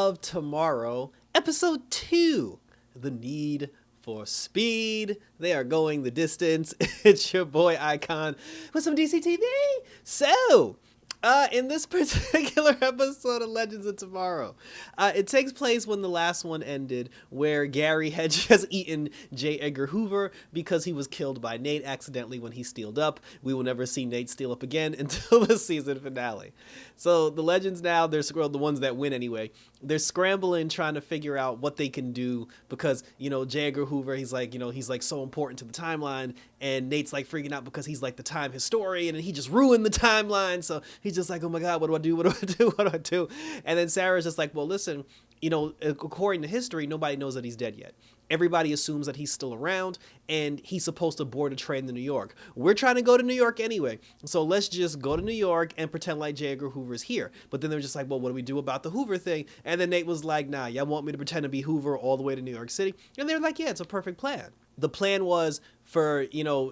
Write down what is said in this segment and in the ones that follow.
of Tomorrow, episode 2, The Need for Speed. They are going the distance. It's your boy Icon with some DCTV. So, in this particular episode of Legends of Tomorrow, it takes place when the last one ended, where Gary had just eaten J. Edgar Hoover because he was killed by Nate accidentally when he steeled up. We will never see Nate steal up again until the season finale. So the Legends now, they're the ones that win anyway. They're scrambling, trying to figure out what they can do because, J. Edgar Hoover, he's like so important to the timeline, and Nate's like freaking out because he's like the time historian and he just ruined the timeline. So he's just like, oh my God, what do I do? What do I do? What do I do? And then Sarah's just like, well, listen, according to history, nobody knows that he's dead yet. Everybody assumes that he's still around and he's supposed to board a train to New York. We're trying to go to New York anyway. So let's just go to New York and pretend like J. Edgar Hoover is here. But then they're just like, well, what do we do about the Hoover thing? And then Nate was like, nah, y'all want me to pretend to be Hoover all the way to New York City? And they're like, yeah, it's a perfect plan. The plan was for,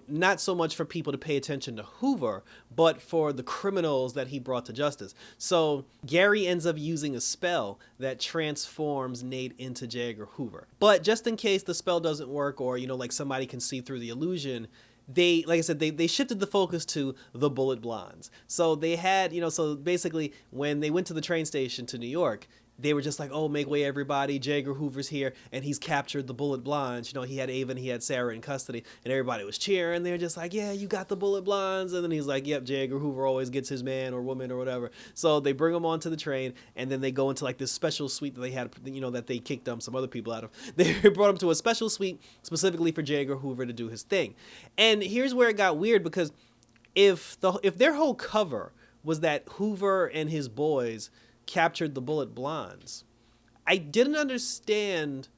not so much for people to pay attention to Hoover, but for the criminals that he brought to justice. So Gary ends up using a spell that transforms Nate into J. Edgar Hoover. But just in case the spell doesn't work or, like somebody can see through the illusion, they shifted the focus to the Bullet Blondes. So they had, so basically when they went to the train station to New York, they were just like, oh, make way, everybody. J. Edgar Hoover's here, and he's captured the Bullet Blondes. He had Ava and he had Sarah in custody, and everybody was cheering. They were just like, yeah, you got the Bullet Blondes. And then he's like, yep, J. Edgar Hoover always gets his man or woman or whatever. So they bring him onto the train, and then they go into like this special suite that they had, that they kicked some other people out of. They brought him to a special suite specifically for J. Edgar Hoover to do his thing. And here's where it got weird, because if their whole cover was that Hoover and his boys captured the Bullet Blondes, I didn't understand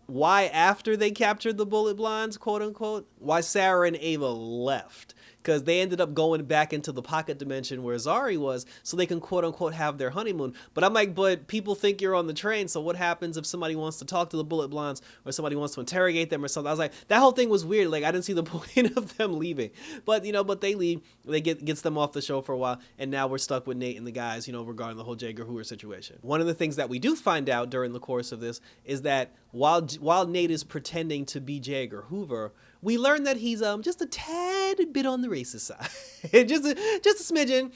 why after they captured the Bullet Blondes, quote unquote, why Sarah and Ava left. Because they ended up going back into the pocket dimension where Zari was so they can quote unquote have their honeymoon. But I'm like, but people think you're on the train, so what happens if somebody wants to talk to the Bullet Blondes or somebody wants to interrogate them or something? I was like, that whole thing was weird. Like, I didn't see the point of them leaving. But they leave. They gets them off the show for a while, and now we're stuck with Nate and the guys, regarding the whole J. Edgar Hoover situation. One of the things that we do find out during the course of this is that while Nate is pretending to be J. Edgar Hoover, we learn that he's just a tad bit on the racist side. just a smidgen,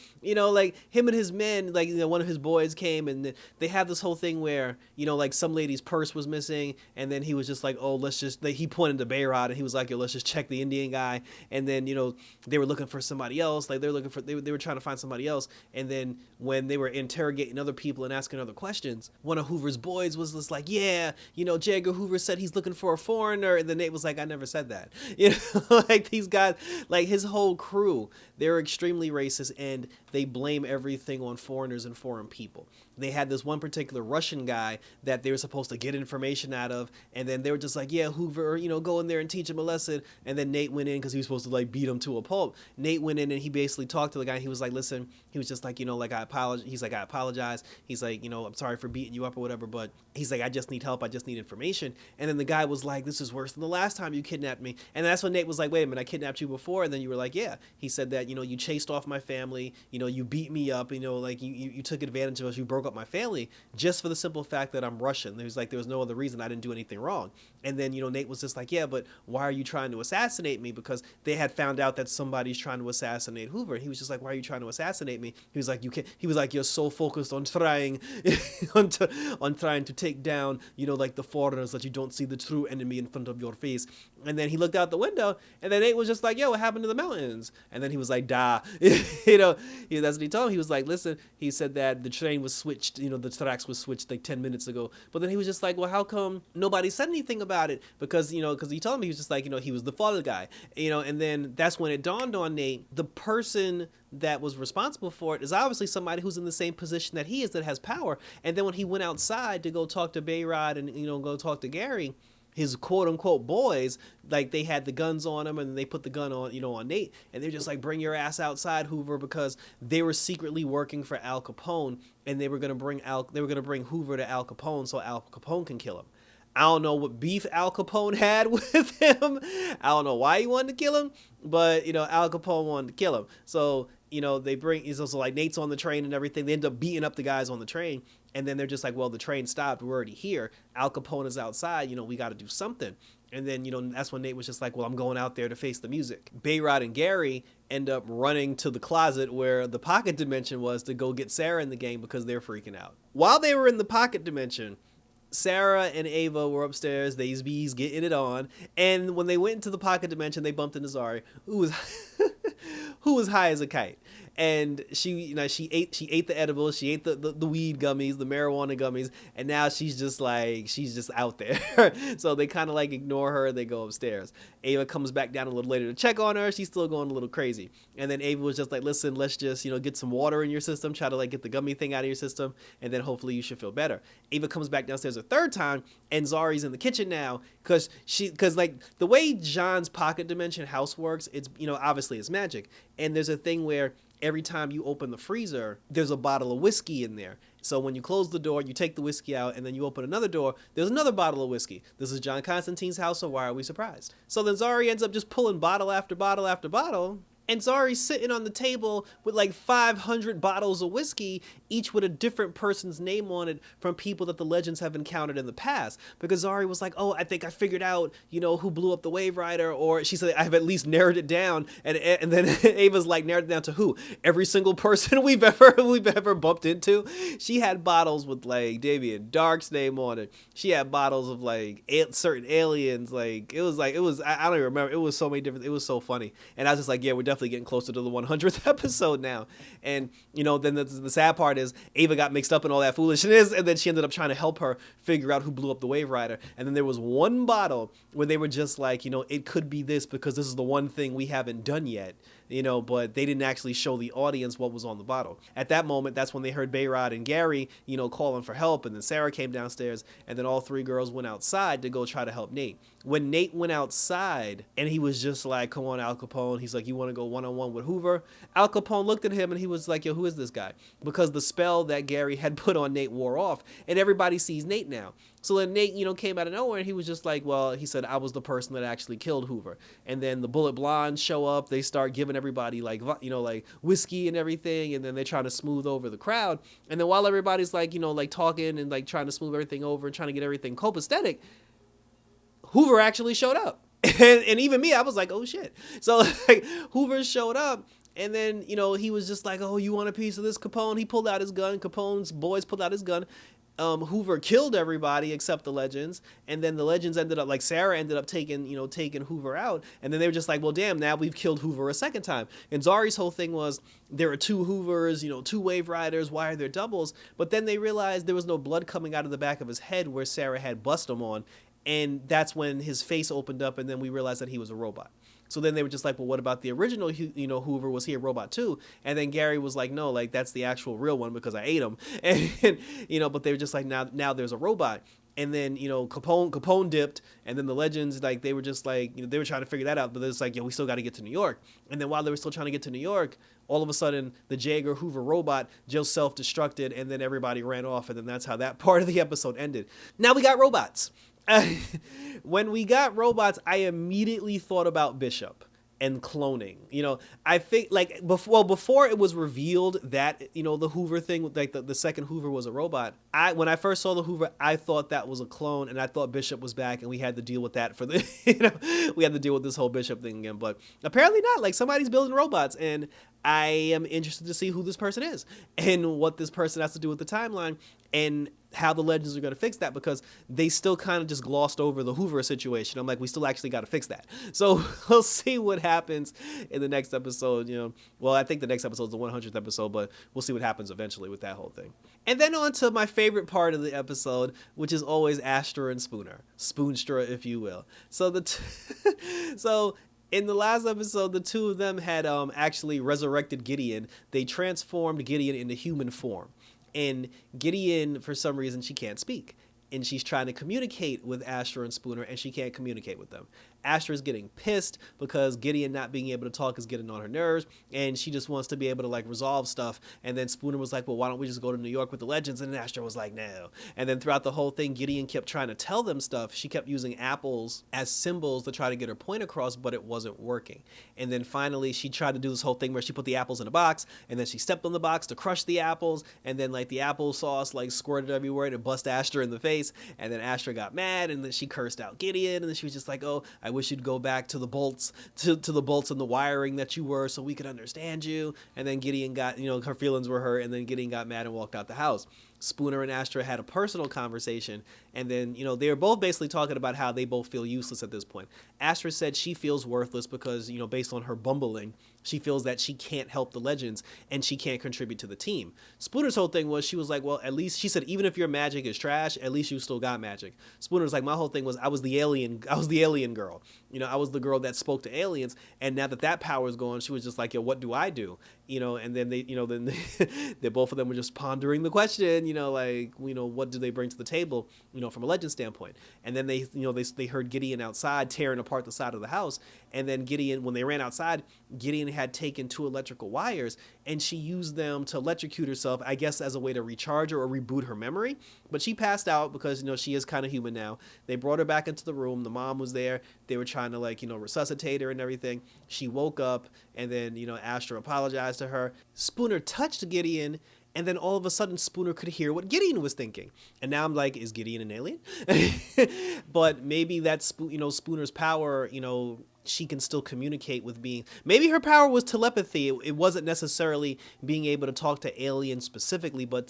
like him and his men, like, one of his boys came and they have this whole thing where, like some lady's purse was missing, and then he was just like, oh, he pointed to Bayrod and he was like, yo, let's just check the Indian guy. And then, they were looking for somebody else. Like they were trying to find somebody else. And then when they were interrogating other people and asking other questions, one of Hoover's boys was just like, yeah, J. Edgar Hoover said he's looking for a foreigner. And then Nate was like, I never said that. Like these guys, like his whole crew, they're extremely racist and they blame everything on foreigners and foreign people. They had this one particular Russian guy that they were supposed to get information out of, and then they were just like, yeah, Hoover, go in there and teach him a lesson. And then Nate went in because he was supposed to like beat him to a pulp. Nate went in and he basically talked to the guy. And he was like, listen, he was just like, like I apologize. He's like, I apologize. He's like, I'm sorry for beating you up or whatever, but he's like, I just need help. I just need information. And then the guy was like, this is worse than the last time you kidnapped me. And that's when Nate was like, wait a minute, I kidnapped you before. And then you were like, yeah. He said that, you chased off my family, you beat me up, like you took advantage of us, you broke up my family just for the simple fact that I'm Russian. There was no other reason. I didn't do anything wrong. And then, Nate was just like, yeah, but why are you trying to assassinate me? Because they had found out that somebody's trying to assassinate Hoover. And he was just like, why are you trying to assassinate me? He was like, he was like, you're so focused on trying, on trying to take down, like the foreigners, that you don't see the true enemy in front of your face. And then he looked out the window, and then Nate was just like, yo, what happened to the mountains? And then he was like, da. That's what he told him. He was like, listen, he said that the train was switched, the tracks was switched like 10 minutes ago. But then he was just like, well, how come nobody said anything about it? Because, because he told me, he was just like, he was the fall guy, and then that's when it dawned on Nate, the person that was responsible for it is obviously somebody who's in the same position that he is, that has power. And then when he went outside to go talk to Bayrod and, go talk to Gary, his quote unquote boys, like they had the guns on him and they put the gun on, on Nate, and they're just like, bring your ass outside, Hoover, because they were secretly working for Al Capone, and they were going to bring Hoover to Al Capone so Al Capone can kill him. I don't know what beef Al Capone had with him. I don't know why he wanted to kill him, but Al Capone wanted to kill him. So they bring, he's also like, Nate's on the train and everything. They end up beating up the guys on the train. And then they're just like, well, the train stopped. We're already here. Al Capone is outside. We got to do something. And then, that's when Nate was just like, well, I'm going out there to face the music. Bayrod and Gary end up running to the closet where the pocket dimension was to go get Sarah in the game because they're freaking out. While they were in the pocket dimension, Sarah and Ava were upstairs. They's bees getting it on. And when they went into the pocket dimension, they bumped into Zari, who was who was high as a kite. And she ate the edibles, she ate the weed gummies, the marijuana gummies, and now she's just out there. So they kind of like ignore her. They go upstairs. Ava comes back down a little later to check on her. She's still going a little crazy. And then Ava was just like, listen, let's just, get some water in your system, try to like get the gummy thing out of your system, and then hopefully you should feel better. Ava comes back downstairs a third time, and Zari's in the kitchen now because like the way John's pocket dimension house works, it's, obviously it's magic. And there's a thing where every time you open the freezer, there's a bottle of whiskey in there. So when you close the door, you take the whiskey out, and then you open another door, there's another bottle of whiskey. This is John Constantine's house, so why are we surprised? So then Zari ends up just pulling bottle after bottle after bottle, and Zari's sitting on the table with like 500 bottles of whiskey, each with a different person's name on it from people that the legends have encountered in the past. Because Zari was like, oh, I think I figured out, who blew up the Wave Rider. Or she said, I've at least narrowed it down. And then Ava's like, narrowed it down to who? Every single person we've ever bumped into. She had bottles with like Damien Dark's name on it. She had bottles of like certain aliens. I don't even remember. It was so many different, it was so funny. And I was just like, yeah, we're definitely getting closer to the 100th episode now. And then the sad part is Ava got mixed up in all that foolishness, and then she ended up trying to help her figure out who blew up the Wave Rider. And then there was one bottle where they were just like, it could be this because this is the one thing we haven't done yet, but they didn't actually show the audience what was on the bottle. At that moment, that's when they heard Bayrod and Gary, calling for help, and then Sarah came downstairs, and then all three girls went outside to go try to help Nate. When Nate went outside, and he was just like, come on, Al Capone, he's like, you want to go one-on-one with Hoover? Al Capone looked at him, and he was like, yo, who is this guy? Because the spell that Gary had put on Nate wore off, and everybody sees Nate now. So then Nate, came out of nowhere, and he was just like, well, he said, I was the person that actually killed Hoover. And then the Bullet Blondes show up. They start giving everybody like whiskey and everything, and then they're trying to smooth over the crowd. And then while everybody's like, talking and like trying to smooth everything over and trying to get everything copacetic, Hoover actually showed up. And even me, I was like, oh shit. So like Hoover showed up. And then, he was just like, oh, you want a piece of this, Capone? He pulled out his gun. Capone's boys pulled out his gun. Hoover killed everybody except the legends, and then the legends ended up, like Sarah ended up taking Hoover out, and then they were just like, well, damn, now we've killed Hoover a second time. And Zari's whole thing was, there are two Hoovers, two Wave Riders, why are there doubles? But then they realized there was no blood coming out of the back of his head where Sarah had bust him on, and that's when his face opened up, and then we realized that he was a robot. So then they were just like, well, what about the original, Hoover? Was he a robot too? And then Gary was like, no, like that's the actual real one because I ate him. And but they were just like, now there's a robot. And then, Capone dipped, and then the legends, like, they were just like, they were trying to figure that out, but it's like, we still got to get to New York. And then while they were still trying to get to New York, all of a sudden, the Jaeger Hoover robot just self-destructed, and then everybody ran off, and then that's how that part of the episode ended. Now we got robots. When we got robots, I immediately thought about Bishop and cloning. I think like before it was revealed that the Hoover thing, like the second Hoover was a robot. When I first saw the Hoover, I thought that was a clone, and I thought Bishop was back, and we had to deal with that for the we had to deal with this whole Bishop thing again. But apparently not. Like somebody's building robots, and I am interested to see who this person is and what this person has to do with the timeline and how the legends are going to fix that, because they still kind of just glossed over the Hoover situation. I'm like, we still actually got to fix that. So we'll see what happens in the next episode. Well, I think the next episode is the 100th episode, but we'll see what happens eventually with that whole thing. And then on to my favorite part of the episode, which is always Astra and Spooner. Spoonstra, if you will. So so in the last episode, the two of them had actually resurrected Gideon. They transformed Gideon into human form. And Gideon, for some reason, she can't speak. And she's trying to communicate with Astra and Spooner, and she can't communicate with them. Astra's getting pissed because Gideon not being able to talk is getting on her nerves, and she just wants to be able to like resolve stuff. And then Spooner was like, well, why don't we just go to New York with the legends? And then Astra was like, no. And then throughout the whole thing, Gideon kept trying to tell them stuff. She kept using apples as symbols to try to get her point across, but it wasn't working. And then finally she tried to do this whole thing where she put the apples in a box, and then she stepped on the box to crush the apples, and then like the applesauce like squirted everywhere and it bust Astra in the face. And then Astra got mad, and then she cursed out Gideon, and then she was just like, oh, I wish you'd go back to the bolts, to the bolts and the wiring that you were, so we could understand you. And then Gideon got, her feelings were hurt, and then Gideon got mad and walked out the house. Spooner and Astra had a personal conversation, and then, they were both basically talking about how they both feel useless at this point. Astra said she feels worthless because, based on her bumbling, she feels that she can't help the legends and she can't contribute to the team. Spooner's whole thing was, she was like, well, at least, she said, even if your magic is trash, at least you still got magic. Spooner's like, my whole thing was, I was the alien girl. I was the girl that spoke to aliens, and now that power is gone, she was just like, yo, what do I do? And then they both of them were just pondering the question, what do they bring to the table, from a legend standpoint. And then they heard Gideon outside tearing apart the side of the house. And then Gideon, when they ran outside, Gideon had taken 2 electrical wires, and she used them to electrocute herself, I guess as a way to recharge her or reboot her memory. But she passed out because, she is kind of human now. They brought her back into the room. The mom was there. They were trying to resuscitate her and everything. She woke up, and then, Astra apologized to her. Spooner touched Gideon, and then all of a sudden Spooner could hear what Gideon was thinking. And now I'm like, is Gideon an alien? But maybe that's, Spooner's power, she can still communicate with being, maybe her power was telepathy. It wasn't necessarily being able to talk to aliens specifically, but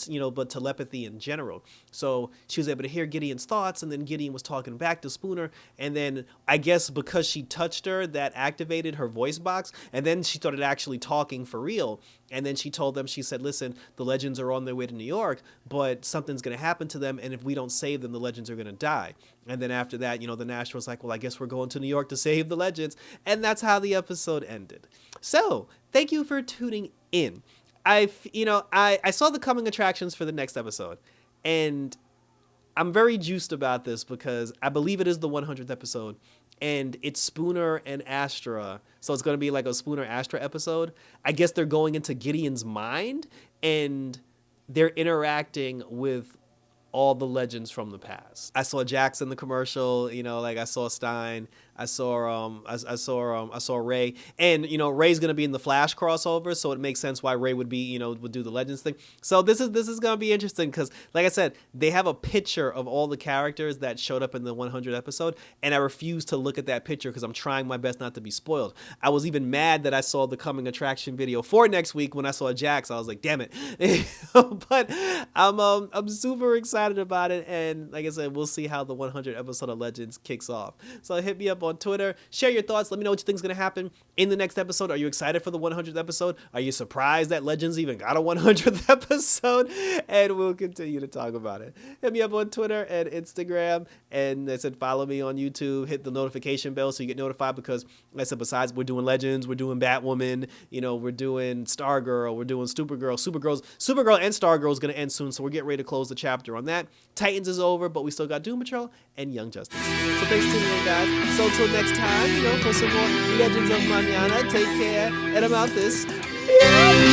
telepathy in general. So she was able to hear Gideon's thoughts, and then Gideon was talking back to Spooner. And then I guess because she touched her, that activated her voice box. And then she started actually talking for real. And then she told them, she said, listen, the legends are on their way to New York, but something's going to happen to them. And if we don't save them, the legends are going to die. And then after that, the Nash was like, well, I guess we're going to New York to save the legends. And that's how the episode ended. So thank you for tuning in. I saw the coming attractions for the next episode, and I'm very juiced about this because I believe it is the 100th episode, and it's Spooner and Astra. So it's going to be like a Spooner Astra episode. I guess they're going into Gideon's mind, and they're interacting with all the legends from the past. I saw Jax in the commercial, I saw Stein, I saw Ray, and Ray's gonna be in the Flash crossover, so it makes sense why Ray would be, would do the Legends thing. So this is gonna be interesting because, like I said, they have a picture of all the characters that showed up in the 100th episode, and I refuse to look at that picture because I'm trying my best not to be spoiled. I was even mad that I saw the coming attraction video for next week when I saw Jax. I was like, damn it. But I'm super excited about it, and like I said, we'll see how the 100th episode of Legends kicks off. So hit me up on Twitter, share your thoughts, let me know what you think is going to happen in the next episode. Are you excited for the 100th episode? Are you surprised that Legends even got a 100th episode? And we'll continue to talk about it. Hit me up on Twitter and Instagram, and I said follow me on YouTube, hit the notification bell so you get notified, because like I said, besides we're doing Legends, we're doing Batwoman, we're doing Stargirl, we're doing Supergirl and Stargirl is going to end soon, so we're getting ready to close the chapter on that. Titans is over, but we still got Doom Patrol and Young Justice. So thanks for tuning in, guys. So until next time, for some more Legends of Manana, take care, and I'm out this. Yeah.